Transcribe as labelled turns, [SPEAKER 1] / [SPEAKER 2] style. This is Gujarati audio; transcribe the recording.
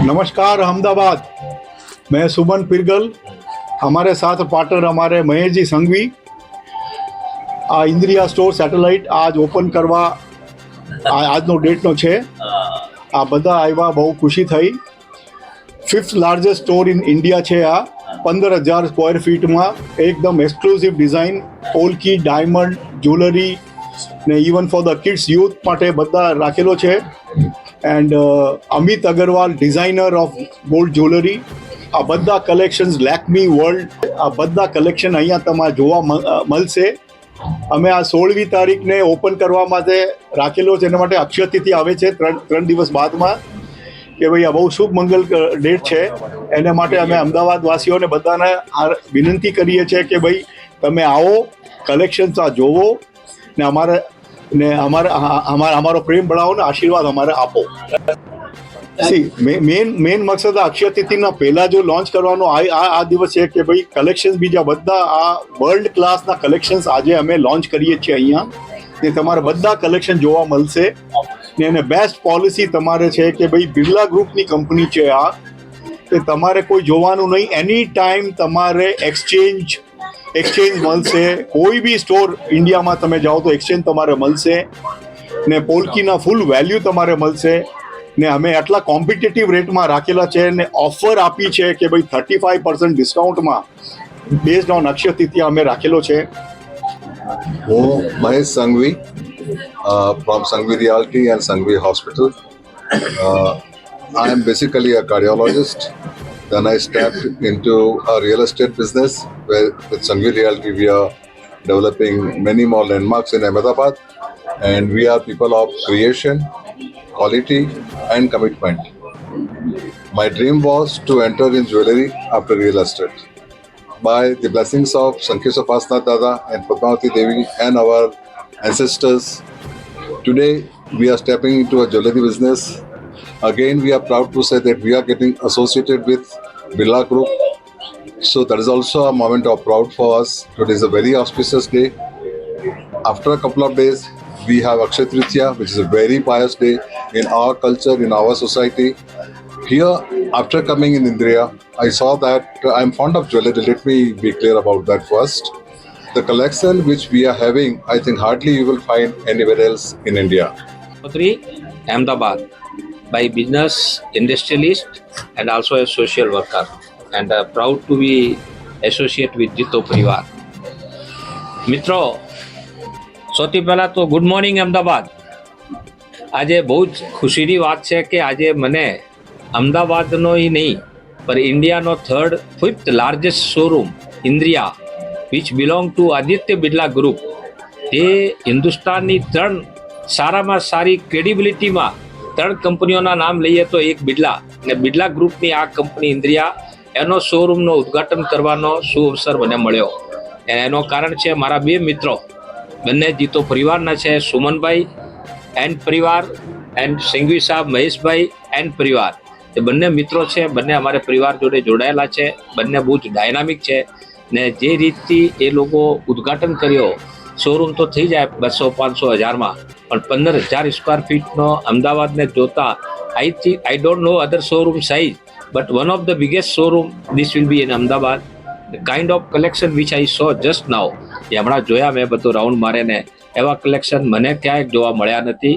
[SPEAKER 1] नमस्कार अहमदाबाद। मैं सुमन पिरगल, हमारे साथ पार्टनर हमारे महेश जी संघवी। आ इंद्रिया स्टोर सेटेलाइट आज ओपन करवा આજનો ડેટનો છે। આ બધા આવ્યા, બહુ ખુશી થઈ। 5th largest store in India છે। આ 15,000 સ્ક્વેર ફીટમાં એકદમ exclusive design, polki, diamond, jewellery ને even for the kids youth માટે બધા રાખેલો છે। And Amit Agarwal, designer of gold jewellery, આ બધા કલેક્શન્સ લેકમી વર્લ્ડ, આ બધા કલેક્શન અહીંયા તમારે જોવા મળશે। અમે આ 16મી તારીખને ઓપન કરવા માટે રાખેલો છે, એના માટે અક્ષય તિથિ આવે છે ત્રણ દિવસ બાદમાં, કે ભાઈ આ બહુ શુભ મંગલ ડેટ છે। એને માટે અમે અમદાવાદ વાસીઓને બધાને આ વિનંતી કરીએ છીએ કે ભાઈ તમે આવો, કલેક્શન્સ આ જોવો ને અમારો પ્રેમ બઢાવો ને આશીર્વાદ અમારે આપો। મેન મકસદ અક્ષય તિથિના પહેલા જો લોન્ચ કરવાનો આ દિવસ છે કે ભાઈ કલેક્શન્સ બીજા બધા આ વર્લ્ડ ક્લાસના કલેક્શન્સ આજે અમે લોન્ચ કરીએ છીએ અહીંયા, ને તમારે બધા કલેક્શન જોવા મળશે। ને એને બેસ્ટ પોલિસી તમારે છે કે ભાઈ બિરલા ગ્રુપની કંપની છે આ, કે તમારે કોઈ જોવાનું નહીં, એની ટાઈમ તમારે એક્સચેન્જ મળશે। કોઈ બી સ્ટોર ઇન્ડિયામાં તમે જાઓ તો એક્સચેન્જ તમારે મળશે, ને પોલકીના ફૂલ વેલ્યુ તમારે મળશે। ને અમે આટલા કોમ્પિટિટિવ રેટમાં રાખેલા છે ને ઓફર આપી છે કે ભાઈ 35% ડિસ્કાઉન્ટમાં બેઝડ ઓન અક્ષય તિથિ અમે રાખેલો છે।
[SPEAKER 2] હું Mahesh Sanghvi from Sanghvi Realty and Sanghvi Hospital. I am basically a cardiologist. Then I stepped into a real estate business where with Sanghvi Realty we are developing many more landmarks in Ahmedabad, and we are people of creation, quality and commitment. My dream was to enter in jewelry after real estate. By the blessings of Sankhesh Upasana Dada and Padmavati Devi and our ancestors, today we are stepping into a jewelry business. Again, we are proud to say that we are getting associated with Birla Group. So that is also a moment of proud for us. Today is a very auspicious day. After a couple of days, we have Akshaya Tritiya, which is a very pious day in our culture, in our society. Here, after coming in Indriya, I saw that I'm fond of jewelry. Let me be clear about that first. The collection which we are having, I think hardly you will find anywhere else in India.
[SPEAKER 3] Ahmedabad, by business industrialist and also a social worker, and proud to be associate with Jito Parivar. મિત્રો, સૌથી પહેલાં તો ગુડ મોર્નિંગ અમદાવાદ। આજે બહુ જ ખુશીની વાત છે કે આજે મને અમદાવાદનો જ નહીં પણ ઇન્ડિયાનો 5th largest showroom Indriya which belong to Aditya Birla group, તે હિન્દુસ્તાનની 3 સારામાં સારી ક્રેડિબિલિટીમાં 3 કંપનીઓના નામ લઈએ તો એક બિરલા, અને બિરલા ગ્રુપની આ કંપની ઇન્દ્રિયા એનો શોરૂમનો ઉદ્ઘાટન કરવાનો સુઅવસર મને મળ્યો। એનો કારણ છે મારા 2 મિત્રો, બંને જીતો પરિવારના છે, સુમનભાઈ એન્ડ પરિવાર એન્ડ સંઘવી સાહેબ મહેશભાઈ એન્ડ પરિવાર। એ બંને મિત્રો છે, બંને અમારે પરિવાર જોડે જોડાયેલા છે, બંને બહુ જ ડાયનામિક છે। ને જે રીતથી એ લોકો ઉદ્ઘાટન કર્યો, શોરૂમ તો થઈ જાય 200-500 હજારમાં, પણ 15,000 સ્ક્વેર ફીટનો અમદાવાદને જોતા I don't know other showroom size, but one of the biggest showroom this will be in Ahmedabad. The kind of collection which I saw just now, એ હમણાં જોયા મેં બધું રાઉન્ડ મારે ને, એવા કલેક્શન મને ક્યાંય જોવા મળ્યા નથી।